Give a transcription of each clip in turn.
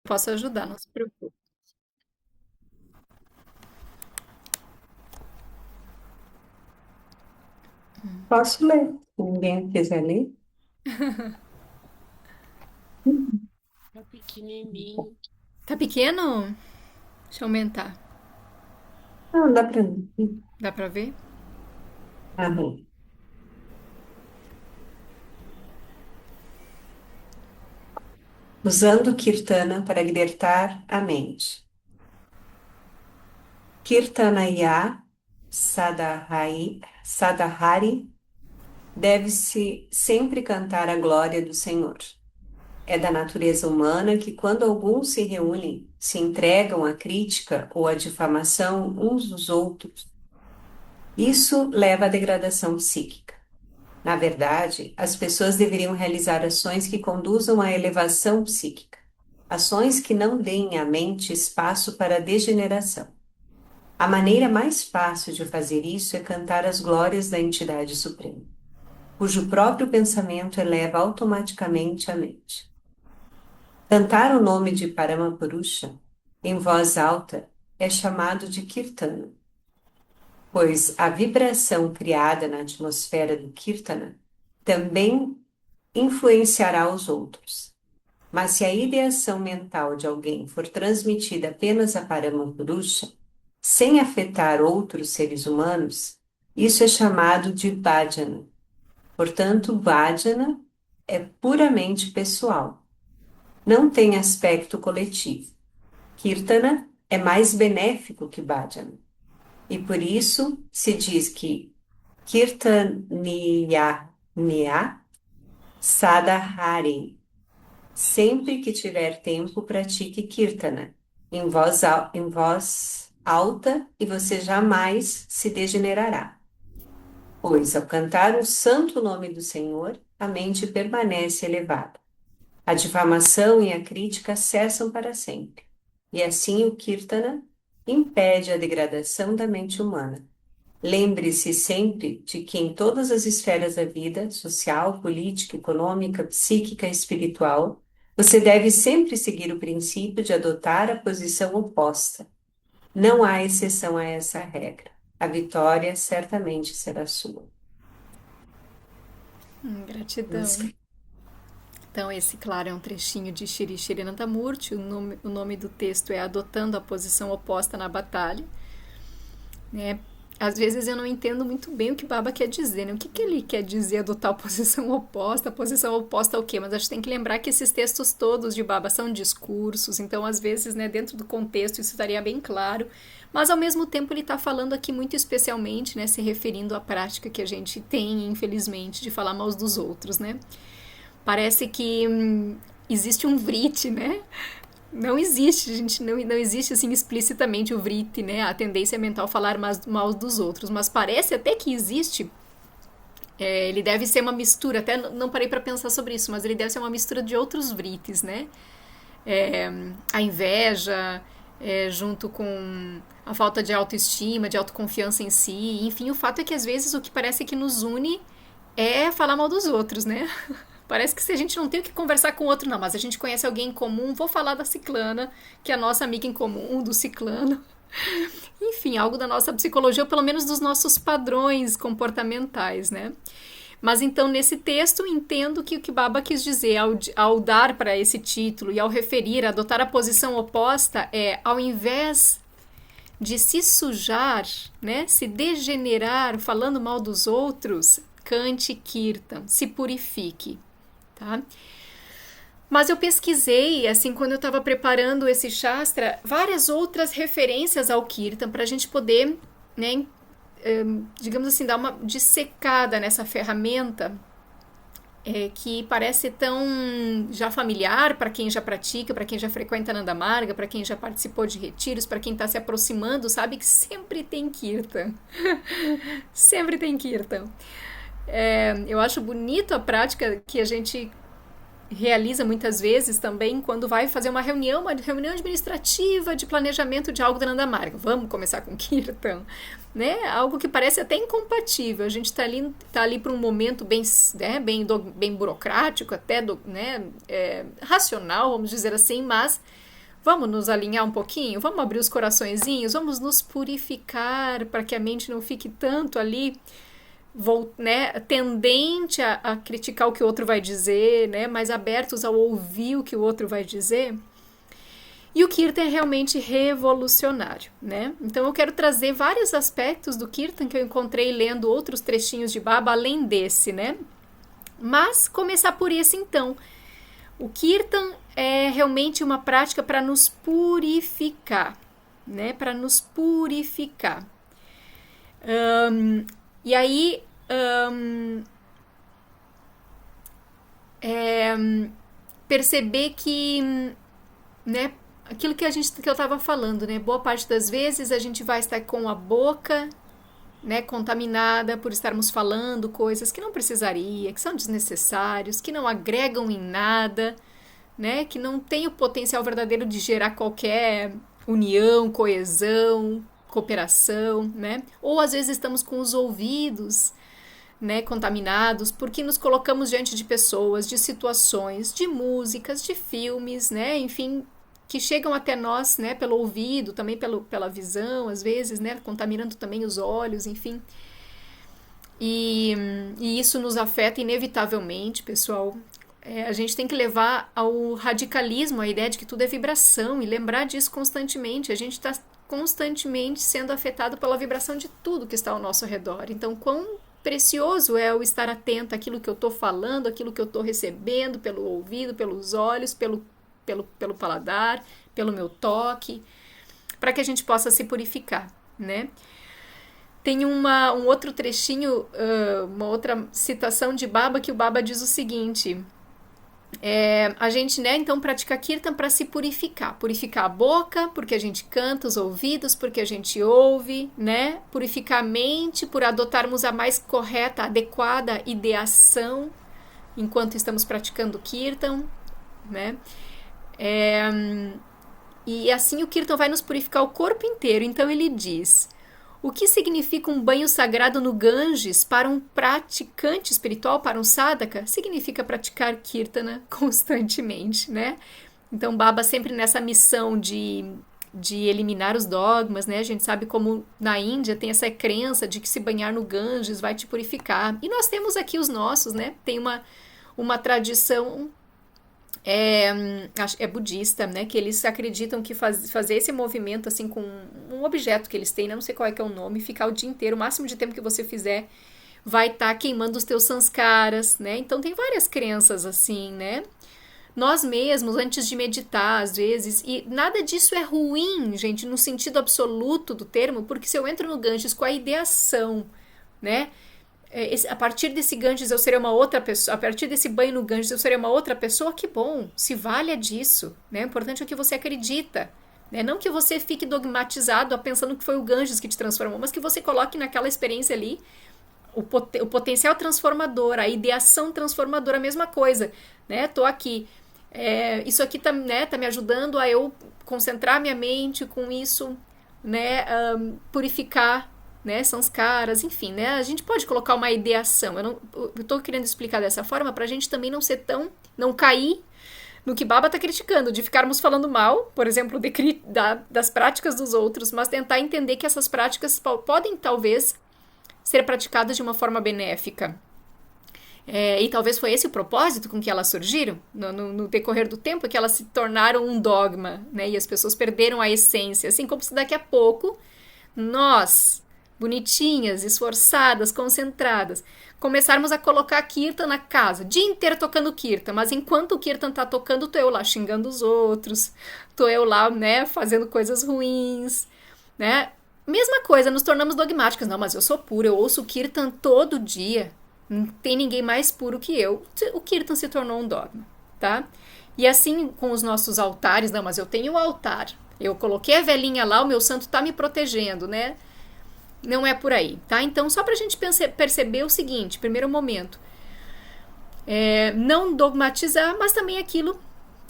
Posso ajudar, não se preocupe. Posso ler. Se ninguém quiser ler. Tá pequenininho. Tá pequeno? Deixa eu aumentar. Não, dá para ler. Dá pra ver? Ah, bom. Usando Kirtana para libertar a mente. Kirtanaya Sadahari deve-se sempre cantar a glória do Senhor. É da natureza humana que, quando alguns se reúnem, se entregam à crítica ou à difamação uns dos outros, isso leva à degradação psíquica. Na verdade, as pessoas deveriam realizar ações que conduzam à elevação psíquica, ações que não deem à mente espaço para a degeneração. A maneira mais fácil de fazer isso é cantar as glórias da entidade suprema, cujo próprio pensamento eleva automaticamente a mente. Cantar o nome de Paramapurusha em voz alta é chamado de Kirtana, pois a vibração criada na atmosfera do Kirtana também influenciará os outros. Mas se a ideação mental de alguém for transmitida apenas a Paramapurusha, sem afetar outros seres humanos, isso é chamado de bhajana. Portanto, bhajana é puramente pessoal, não tem aspecto coletivo. Kirtana é mais benéfico que bhajana, e por isso se diz que Kirtaniya Sadahari. Sempre que tiver tempo, pratique Kirtana em voz alta e você jamais se degenerará. Pois, ao cantar o santo nome do Senhor, a mente permanece elevada. A difamação e a crítica cessam para sempre. E assim o Kirtana impede a degradação da mente humana. Lembre-se sempre de que em todas as esferas da vida, social, política, econômica, psíquica e espiritual, você deve sempre seguir o princípio de adotar a posição oposta. Não há exceção a essa regra. A vitória certamente será sua. Gratidão. Então, esse, claro, é um trechinho de Shri Shri Nantamurti. O nome do texto é Adotando a Posição Oposta na Batalha. Né? Às vezes eu não entendo muito bem o que Baba quer dizer, né? O que ele quer dizer adotar a posição oposta? A posição oposta ao quê? Mas a gente tem que lembrar que esses textos todos de Baba são discursos, então às vezes, né, dentro do contexto isso estaria bem claro, mas ao mesmo tempo ele está falando aqui muito especialmente, né, se referindo à prática que a gente tem, infelizmente, de falar mal dos outros, né? Parece que existe um vrite, né? Não existe, gente, não existe assim explicitamente o vrite, né? A tendência mental falar mal dos outros, mas parece até que existe. Ele deve ser uma mistura, até não parei para pensar sobre isso, mas ele deve ser uma mistura de outros vrites, né? A inveja, junto com a falta de autoestima, de autoconfiança em si. Enfim, o fato é que às vezes o que parece que nos une é falar mal dos outros, né? Parece que se a gente não tem o que conversar com o outro, não, mas a gente conhece alguém em comum, vou falar da ciclana, que é a nossa amiga em comum, do ciclano. Enfim, algo da nossa psicologia, ou pelo menos dos nossos padrões comportamentais, né? Mas então, nesse texto, entendo que o que Baba quis dizer ao dar para esse título e ao referir, adotar a posição oposta, é ao invés de se sujar, né, se degenerar falando mal dos outros, cante Kirtan, se purifique, tá? Mas eu pesquisei, assim, quando eu estava preparando esse Shastra, várias outras referências ao Kirtan para a gente poder, né, digamos assim, dar uma dissecada nessa ferramenta que parece tão já familiar para quem já pratica, para quem já frequenta Nanda Marga, para quem já participou de retiros, para quem está se aproximando, sabe que sempre tem Kirtan. Sempre tem Kirtan. Eu acho bonito a prática que a gente realiza muitas vezes também quando vai fazer uma reunião administrativa de planejamento de algo da Nanda Marga. Vamos começar com Kirtan, né? Algo que parece até incompatível. A gente tá ali para um momento bem, né, bem burocrático, até né, racional, vamos dizer assim, mas Vamos nos alinhar um pouquinho? Vamos abrir os coraçõezinhos? Vamos nos purificar para que a mente não fique tanto ali, né, tendente a criticar o que o outro vai dizer, né, mais abertos ao ouvir o que o outro vai dizer. E o Kirtan é realmente revolucionário, né? Então eu quero trazer vários aspectos do Kirtan que eu encontrei lendo outros trechinhos de Baba, além desse, né? Mas começar por esse então. O Kirtan é realmente uma prática para nos purificar, né? Para nos purificar. E aí, perceber que, né, aquilo que eu estava falando, né, boa parte das vezes a gente vai estar com a boca, né, contaminada por estarmos falando coisas que não precisaria, que são desnecessários, que não agregam em nada, né, que não tem o potencial verdadeiro de gerar qualquer união, coesão, cooperação, né? Ou às vezes estamos com os ouvidos, né, contaminados porque nos colocamos diante de pessoas, de situações, de músicas, de filmes, né, enfim, que chegam até nós, né, pelo ouvido, também pela visão, às vezes, né, contaminando também os olhos, enfim. E isso nos afeta inevitavelmente, pessoal. A gente tem que levar ao radicalismo a ideia de que tudo é vibração e lembrar disso constantemente. A gente está constantemente sendo afetado pela vibração de tudo que está ao nosso redor. Então, quão precioso é o estar atento àquilo que eu estou falando, àquilo que eu estou recebendo pelo ouvido, pelos olhos, pelo paladar, pelo meu toque, para que a gente possa se purificar, né? Tem um outro trechinho, uma outra citação de Baba, que o Baba diz o seguinte: a gente, né, então pratica Kirtan para se purificar a boca, porque a gente canta, os ouvidos, porque a gente ouve, né, purificar a mente, por adotarmos a mais correta, adequada ideação enquanto estamos praticando Kirtan, né, e assim o Kirtan vai nos purificar o corpo inteiro. Então ele diz: o que significa um banho sagrado no Ganges para um praticante espiritual, para um sadhaka? Significa praticar Kirtana constantemente, né? Então Baba sempre nessa missão de eliminar os dogmas, né? A gente sabe como na Índia tem essa crença de que se banhar no Ganges vai te purificar. E nós temos aqui os nossos, né? Tem uma tradição budista, né, que eles acreditam que fazer esse movimento assim com um objeto que eles têm, né, não sei qual é que é o nome, ficar o dia inteiro, o máximo de tempo que você fizer, vai estar queimando os teus sanskaras, né? Então tem várias crenças assim, né? Nós mesmos, antes de meditar, às vezes, e nada disso é ruim, gente, no sentido absoluto do termo, porque se eu entro no Ganges com a ideação, né, a partir desse Ganges eu serei uma outra pessoa, a partir desse banho no Ganges eu serei uma outra pessoa, que bom, se valha disso, né? O importante é o que você acredita, né? Não que você fique dogmatizado pensando que foi o Ganges que te transformou, mas que você coloque naquela experiência ali o potencial transformador, a ideação transformadora, a mesma coisa, né? Tô aqui, isso aqui tá, né, tá me ajudando a eu concentrar minha mente com isso, né, purificar, né, sanskaras, enfim, né, a gente pode colocar uma ideação. Eu tô querendo explicar dessa forma pra gente também não cair no que Baba tá criticando, de ficarmos falando mal, por exemplo, das práticas dos outros, mas tentar entender que essas práticas podem, talvez, ser praticadas de uma forma benéfica. E talvez foi esse o propósito com que elas surgiram, no decorrer do tempo, que elas se tornaram um dogma, né, e as pessoas perderam a essência, assim como se daqui a pouco nós, bonitinhas, esforçadas, concentradas, começarmos a colocar Kirtan na casa, o dia inteiro tocando Kirtan, mas enquanto o Kirtan tá tocando, tô eu lá xingando os outros, tô eu lá, né, fazendo coisas ruins, né? Mesma coisa, nos tornamos dogmáticas. Não, mas eu sou pura, eu ouço Kirtan todo dia, não tem ninguém mais puro que eu. O Kirtan se tornou um dogma, tá? E assim com os nossos altares, não, mas eu tenho o altar, eu coloquei a velhinha lá, o meu santo tá me protegendo, né? Não é por aí, tá? Então, só pra gente perceber o seguinte, primeiro momento, não dogmatizar, mas também aquilo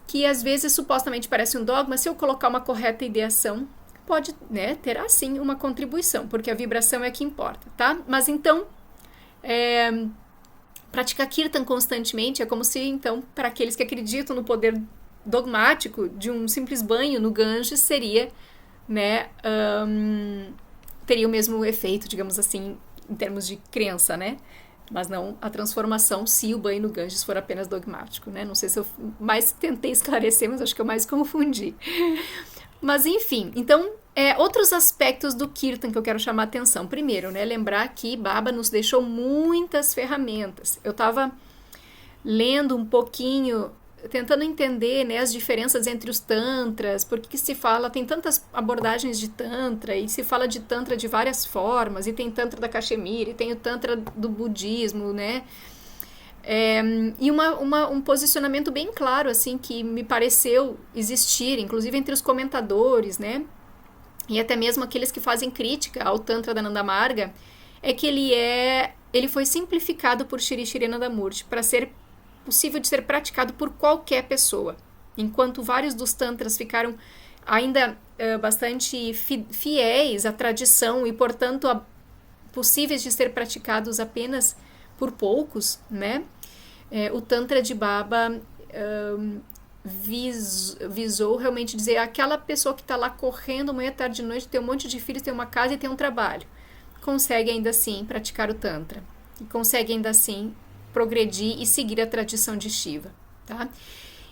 que às vezes supostamente parece um dogma, se eu colocar uma correta ideação, pode, né, ter assim uma contribuição, porque a vibração é que importa, tá? Mas então, praticar Kirtan constantemente é como se, então, para aqueles que acreditam no poder dogmático de um simples banho no Ganges seria, né, teria o mesmo efeito, digamos assim, em termos de crença, né? Mas não a transformação se o banho no Ganges for apenas dogmático, né? Não sei se eu mais tentei esclarecer, mas acho que eu mais confundi. Mas enfim, então, outros aspectos do Kirtan que eu quero chamar a atenção. Primeiro, né, lembrar que Baba nos deixou muitas ferramentas. Eu estava lendo um pouquinho, tentando entender, né, as diferenças entre os tantras, porque se fala, tem tantas abordagens de tantra, e se fala de tantra de várias formas, e tem tantra da Cachemira, e tem o tantra do budismo, né, e um posicionamento bem claro, assim, que me pareceu existir, inclusive entre os comentadores, né, e até mesmo aqueles que fazem crítica ao tantra da Nanda Marga, é que ele foi simplificado por Shri Shri Nandamurti para ser possível de ser praticado por qualquer pessoa. Enquanto vários dos tantras ficaram ainda bastante fiéis à tradição e, portanto, possíveis de ser praticados apenas por poucos, né? O Tantra de Baba visou realmente dizer aquela pessoa que está lá correndo manhã, tarde e noite, tem um monte de filhos, tem uma casa e tem um trabalho, consegue ainda assim praticar o Tantra e consegue ainda assim progredir e seguir a tradição de Shiva, tá?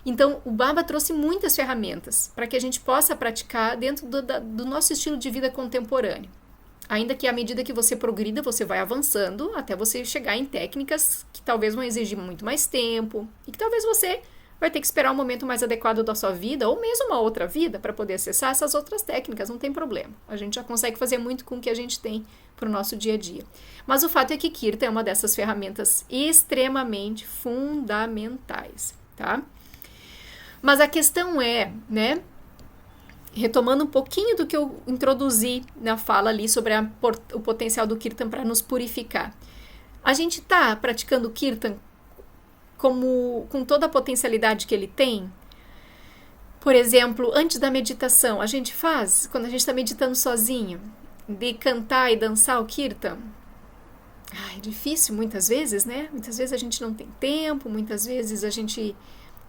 Então, o Baba trouxe muitas ferramentas para que a gente possa praticar dentro do nosso estilo de vida contemporâneo. Ainda que à medida que você progrida, você vai avançando até você chegar em técnicas que talvez vão exigir muito mais tempo e que talvez você vai ter que esperar um momento mais adequado da sua vida ou mesmo uma outra vida para poder acessar essas outras técnicas, não tem problema. A gente já consegue fazer muito com o que a gente tem para o nosso dia a dia. Mas o fato é que Kirtan é uma dessas ferramentas extremamente fundamentais, tá? Mas a questão é, né, retomando um pouquinho do que eu introduzi na fala ali sobre o potencial do Kirtan para nos purificar. A gente está praticando o Kirtan com toda a potencialidade que ele tem? Por exemplo, antes da meditação, a gente faz, quando a gente está meditando sozinho, de cantar e dançar o Kirtan? É difícil muitas vezes, né? Muitas vezes a gente não tem tempo, muitas vezes a gente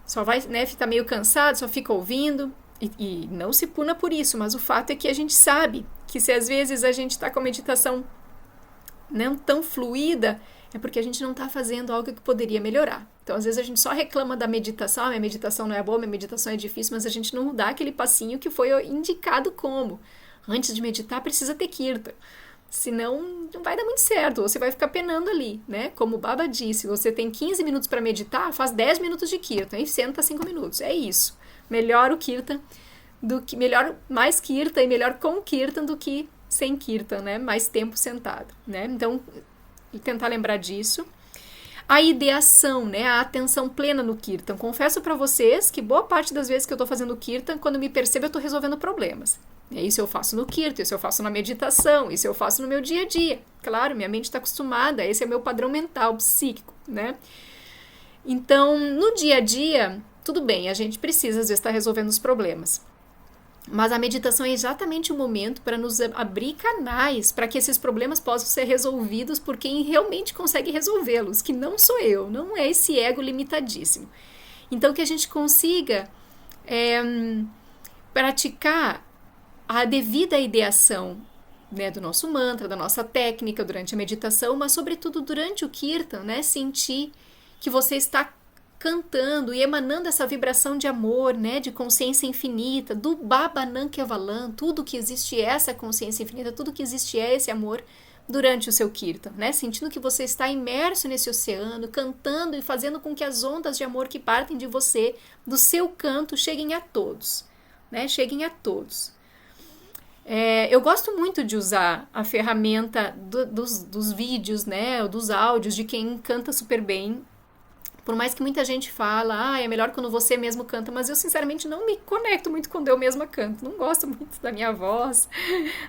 só vai, né, ficar meio cansado, só fica ouvindo, e não se puna por isso, mas o fato é que a gente sabe que se às vezes a gente está com a meditação não tão fluida, é porque a gente não está fazendo algo que poderia melhorar. Então, às vezes a gente só reclama da meditação, minha meditação não é boa, minha meditação é difícil, mas a gente não dá aquele passinho que foi indicado como. Antes de meditar, precisa ter Kirtan. Senão, não vai dar muito certo, você vai ficar penando ali, né? Como o Baba disse, você tem 15 minutos para meditar, faz 10 minutos de Kirtan e senta 5 minutos. É isso. Melhor o Kirtan mais Kirtan e melhor com Kirtan do que sem Kirtan, né? Mais tempo sentado, né? Então, tentar lembrar disso. A ideação, né? A atenção plena no Kirtan. Confesso para vocês que boa parte das vezes que eu estou fazendo Kirtan, quando me percebo, eu estou resolvendo problemas. Isso eu faço no Kirtan, isso eu faço na meditação, isso eu faço no meu dia a dia. Claro, minha mente está acostumada, esse é meu padrão mental, psíquico, né? Então, no dia a dia, tudo bem, a gente precisa, às vezes, estar resolvendo os problemas. Mas a meditação é exatamente o momento para nos abrir canais para que esses problemas possam ser resolvidos por quem realmente consegue resolvê-los, que não sou eu, não é esse ego limitadíssimo. Então, que a gente consiga praticar a devida ideação, né, do nosso mantra, da nossa técnica durante a meditação, mas sobretudo durante o Kirtan, né, sentir que você está cantando e emanando essa vibração de amor, né, de consciência infinita, do Baba Nankevalan, tudo que existe é essa consciência infinita, tudo que existe é esse amor durante o seu Kirtan, né, sentindo que você está imerso nesse oceano, cantando e fazendo com que as ondas de amor que partem de você, do seu canto, cheguem a todos, né, cheguem a todos. Eu gosto muito de usar a ferramenta dos vídeos, né, dos áudios de quem canta super bem. Por mais que muita gente fala, é melhor quando você mesmo canta, mas eu sinceramente não me conecto muito quando eu mesma canto, não gosto muito da minha voz,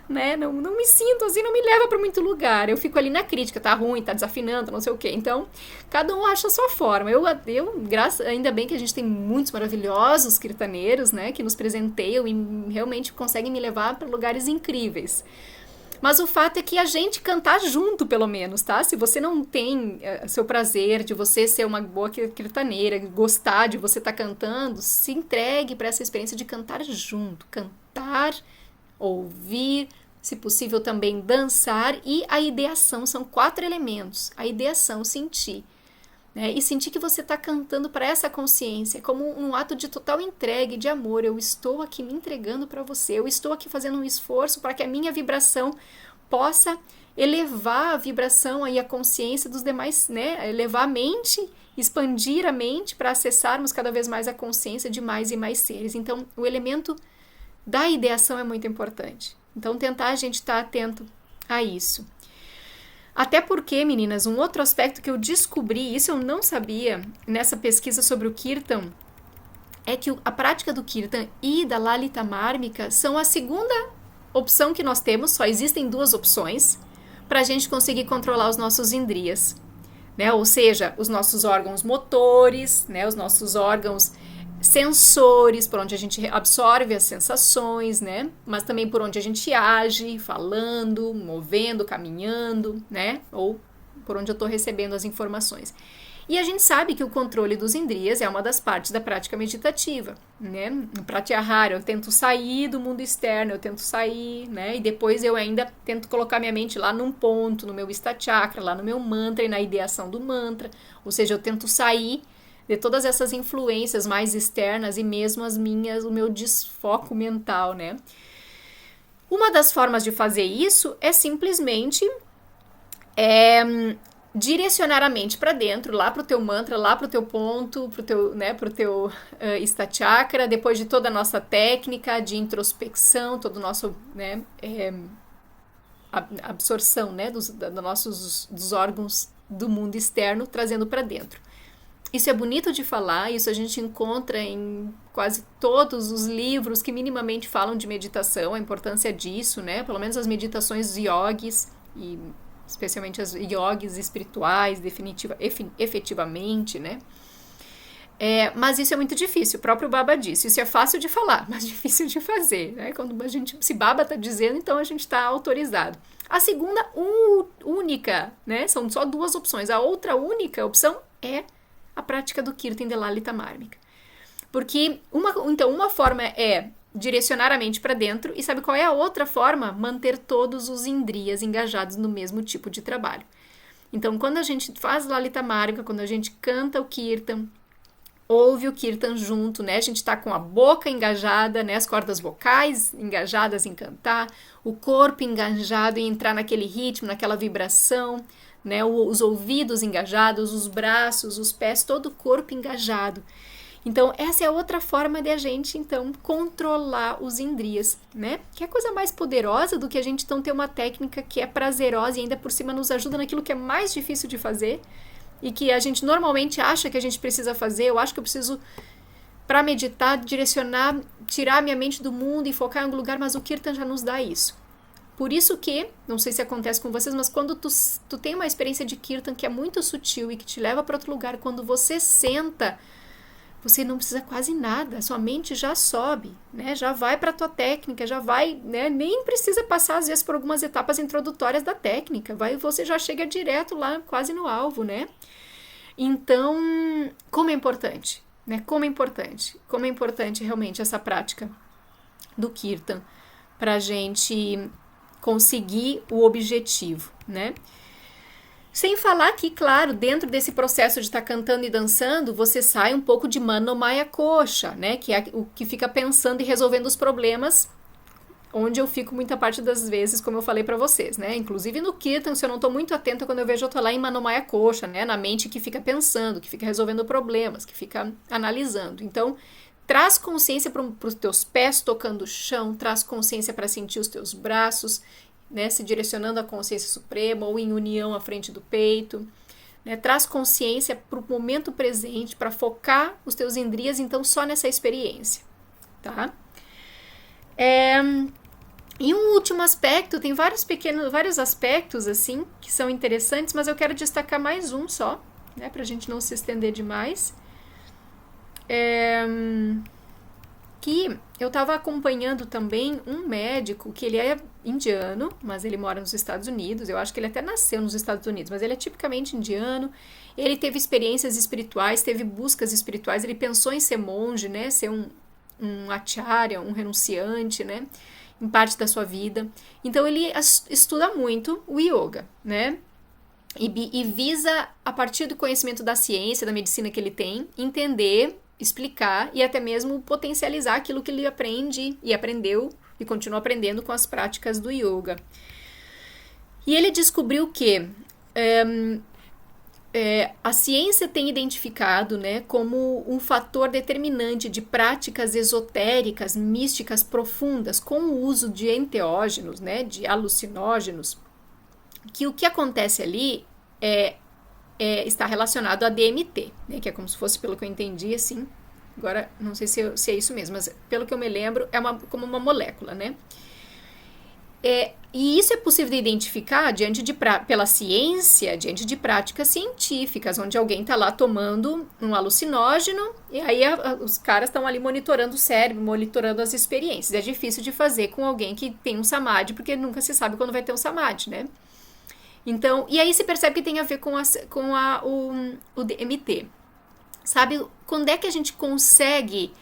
né, não me sinto assim, não me leva para muito lugar, eu fico ali na crítica, tá ruim, tá desafinando, não sei o quê, então cada um acha a sua forma, ainda bem que a gente tem muitos maravilhosos kirtaneiros, né, que nos presenteiam e realmente conseguem me levar para lugares incríveis. Mas o fato é que a gente cantar junto, pelo menos, tá? Se você não tem seu prazer de você ser uma boa kirtaneira, gostar de você estar cantando, se entregue para essa experiência de cantar junto. Cantar, ouvir, se possível também dançar, e a ideação. São 4 elementos. A ideação, sentir. Né? E sentir que você está cantando para essa consciência, como um ato de total entrega e de amor. Eu estou aqui me entregando para você, eu estou aqui fazendo um esforço para que a minha vibração possa elevar a vibração e a consciência dos demais, né? Elevar a mente, expandir a mente para acessarmos cada vez mais a consciência de mais e mais seres. Então, o elemento da ideação é muito importante. Então, tentar a gente estar atento a isso. Até porque, meninas, um outro aspecto que eu descobri, isso eu não sabia nessa pesquisa sobre o Kirtan, é que a prática do Kirtan e da Lalita Mármica são a segunda opção que nós temos. Só existem 2 opções para a gente conseguir controlar os nossos indriyas, né? Ou seja, os nossos órgãos motores, né? Os nossos órgãos sensores, por onde a gente absorve as sensações, né? Mas também por onde a gente age, falando, movendo, caminhando, né? Ou por onde eu estou recebendo as informações. E a gente sabe que o controle dos indriyas é uma das partes da prática meditativa, né? No Pratyahara, eu tento sair do mundo externo, eu tento sair, né? E depois eu ainda tento colocar minha mente lá num ponto, no meu Istachakra, lá no meu mantra e na ideação do mantra. Ou seja, eu tento sair de todas essas influências mais externas e mesmo o meu desfoco mental, né? Uma das formas de fazer isso é simplesmente direcionar a mente para dentro, lá para o teu mantra, lá para o teu ponto, para o teu Istachakra, depois de toda a nossa técnica de introspecção, todo o nosso, né, absorção, né, dos órgãos do mundo externo, trazendo para dentro. Isso é bonito de falar, isso a gente encontra em quase todos os livros que minimamente falam de meditação, a importância disso, né? Pelo menos as meditações yogis, e especialmente as yogis espirituais, efetivamente, né? Mas isso é muito difícil, o próprio Baba disse, isso é fácil de falar, mas difícil de fazer, né? Quando a gente, se Baba está dizendo, então a gente está autorizado. A segunda única, né? São só 2 opções, a outra única opção é a prática do Kirtan de Lalita Mármica. Porque uma forma é direcionar a mente para dentro, e sabe qual é a outra forma? Manter todos os indriyas engajados no mesmo tipo de trabalho. Então, quando a gente faz Lalita Mármica, quando a gente canta o Kirtan, ouve o Kirtan junto, né? A gente está com a boca engajada, né? As cordas vocais engajadas em cantar, o corpo engajado em entrar naquele ritmo, naquela vibração, né, os ouvidos engajados, os braços, os pés, todo o corpo engajado. Então, essa é outra forma de a gente, então, controlar os indriyas, né? Que é coisa mais poderosa do que a gente, então, ter uma técnica que é prazerosa e ainda por cima nos ajuda naquilo que é mais difícil de fazer e que a gente normalmente acha que a gente precisa fazer. Eu acho que eu preciso, para meditar, direcionar, tirar minha mente do mundo e focar em algum lugar, mas o Kirtan já nos dá isso. Por isso que, não sei se acontece com vocês, mas quando tu tem uma experiência de Kirtan que é muito sutil e que te leva para outro lugar, quando você senta, você não precisa quase nada, sua mente já sobe, né? Já vai para a tua técnica, já vai, né? Nem precisa passar às vezes por algumas etapas introdutórias da técnica, você já chega direto lá, quase no alvo, né? Então, como é importante, né? Como é importante realmente essa prática do Kirtan para a gente conseguir o objetivo, né? Sem falar que, claro, dentro desse processo de estar cantando e dançando, você sai um pouco de Manomaya Kosha, né? Que é o que fica pensando e resolvendo os problemas, onde eu fico muita parte das vezes, como eu falei para vocês, né? Inclusive no Kirtan, se eu não estou muito atenta, quando eu vejo, eu tô lá em Manomaya Kosha, né? Na mente que fica pensando, que fica resolvendo problemas, que fica analisando. Então, traz consciência para os teus pés tocando o chão, traz consciência para sentir os teus braços, né, se direcionando à consciência suprema ou em união à frente do peito. Né, traz consciência para o momento presente, para focar os teus indriyas, então, só nessa experiência. Tá? E um último aspecto, tem vários aspectos assim que são interessantes, mas eu quero destacar mais um só, né, para a gente não se estender demais. que eu estava acompanhando também um médico que ele é indiano, mas ele mora nos Estados Unidos. Eu acho que ele até nasceu nos Estados Unidos, mas ele é tipicamente indiano. Ele teve experiências espirituais, teve buscas espirituais. Ele pensou em ser monge, né? Ser um acharya, um renunciante, né? Em parte da sua vida. Então ele estuda muito o yoga, né? E visa, a partir do conhecimento da ciência, da medicina que ele tem, entender, explicar e até mesmo potencializar aquilo que ele aprende e aprendeu e continua aprendendo com as práticas do yoga. E ele descobriu que a ciência tem identificado, né, como um fator determinante de práticas esotéricas, místicas profundas, com o uso de enteógenos, né, de alucinógenos, que o que acontece ali está relacionado a DMT, né, que é como se fosse, pelo que eu entendi, assim, agora não sei se é isso mesmo, mas pelo que eu me lembro, como uma molécula, né? E isso é possível de identificar pela ciência, diante de práticas científicas, onde alguém está lá tomando um alucinógeno e aí os caras estão ali monitorando o cérebro, monitorando as experiências. É difícil de fazer com alguém que tem um samadhi, porque nunca se sabe quando vai ter um samadhi, né? Então, e aí se percebe que tem a ver com o DMT. Sabe, quando é que a gente consegue,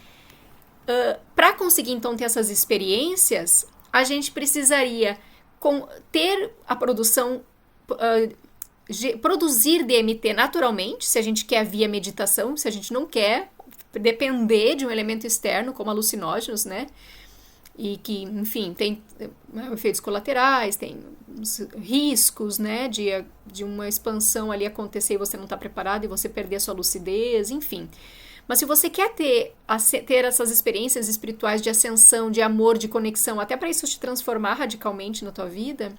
para conseguir então ter essas experiências, a gente precisaria ter a produção, produzir DMT naturalmente, se a gente quer via meditação, se a gente não quer depender de um elemento externo, como alucinógenos, né? E que, enfim, tem efeitos colaterais, tem riscos, né, de uma expansão ali acontecer e você não está preparado e você perder a sua lucidez, enfim. Mas se você quer ter essas experiências espirituais de ascensão, de amor, de conexão, até para isso te transformar radicalmente na tua vida,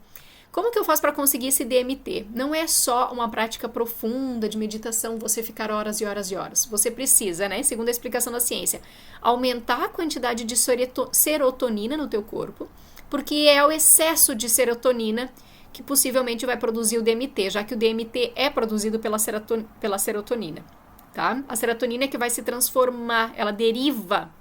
como que eu faço para conseguir esse DMT? Não é só uma prática profunda de meditação, você ficar horas e horas e horas. Você precisa, né, segundo a explicação da ciência, aumentar a quantidade de serotonina no teu corpo, porque é o excesso de serotonina que possivelmente vai produzir o DMT, já que o DMT é produzido pela serotonina, tá? A serotonina é que vai se transformar, ela deriva,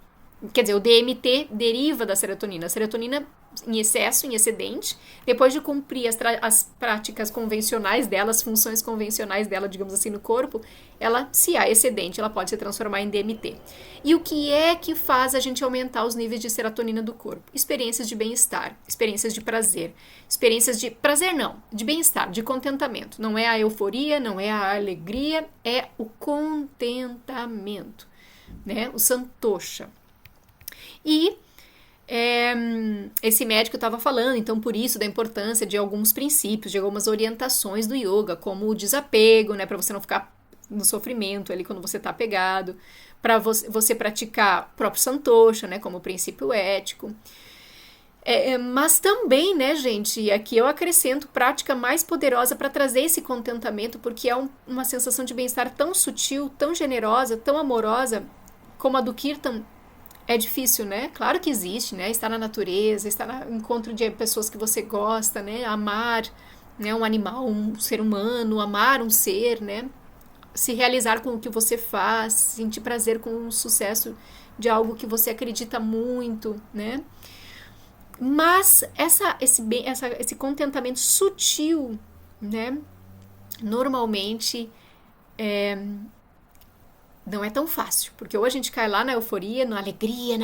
quer dizer, o DMT deriva da serotonina. A serotonina em excesso, em excedente, depois de cumprir as práticas convencionais dela, as funções convencionais dela, digamos assim, no corpo, ela, se há excedente, ela pode se transformar em DMT. E o que é que faz a gente aumentar os níveis de serotonina do corpo? Experiências de bem-estar, experiências de prazer, experiências de prazer não, de bem-estar, de contentamento. Não é a euforia, não é a alegria, é o contentamento, né? O santosha. E esse médico estava falando, então, por isso, da importância de alguns princípios, de algumas orientações do yoga, como o desapego, né, para você não ficar no sofrimento ali quando você está apegado, para você praticar o próprio santosha, né, como princípio ético. Mas também, né, gente, aqui eu acrescento prática mais poderosa para trazer esse contentamento, porque é uma sensação de bem-estar tão sutil, tão generosa, tão amorosa, como a do Kirtan. É difícil, né? Claro que existe, né? Estar na natureza, estar no encontro de pessoas que você gosta, né? Amar, né? Um animal, um ser humano, amar um ser, né? Se realizar com o que você faz, sentir prazer com o sucesso de algo que você acredita muito, né? Mas esse contentamento sutil, né? Normalmente não é tão fácil, porque ou a gente cai lá na euforia, na alegria,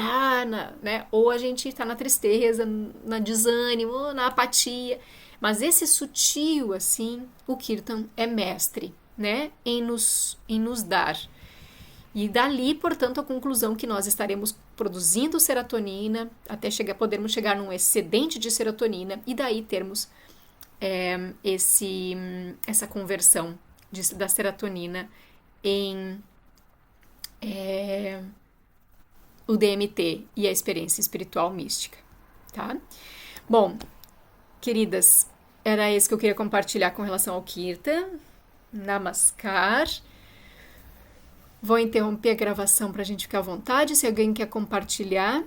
né? Ou a gente está na tristeza, no desânimo, na apatia. Mas esse sutil, assim, o Kirtan é mestre, né? Em nos dar. E dali, portanto, a conclusão que nós estaremos produzindo serotonina até podermos chegar num excedente de serotonina e daí termos essa conversão da serotonina em o DMT e a experiência espiritual mística, tá? Bom, queridas, era isso que eu queria compartilhar com relação ao Kirtan. Namaskar. Vou interromper a gravação para a gente ficar à vontade, se alguém quer compartilhar.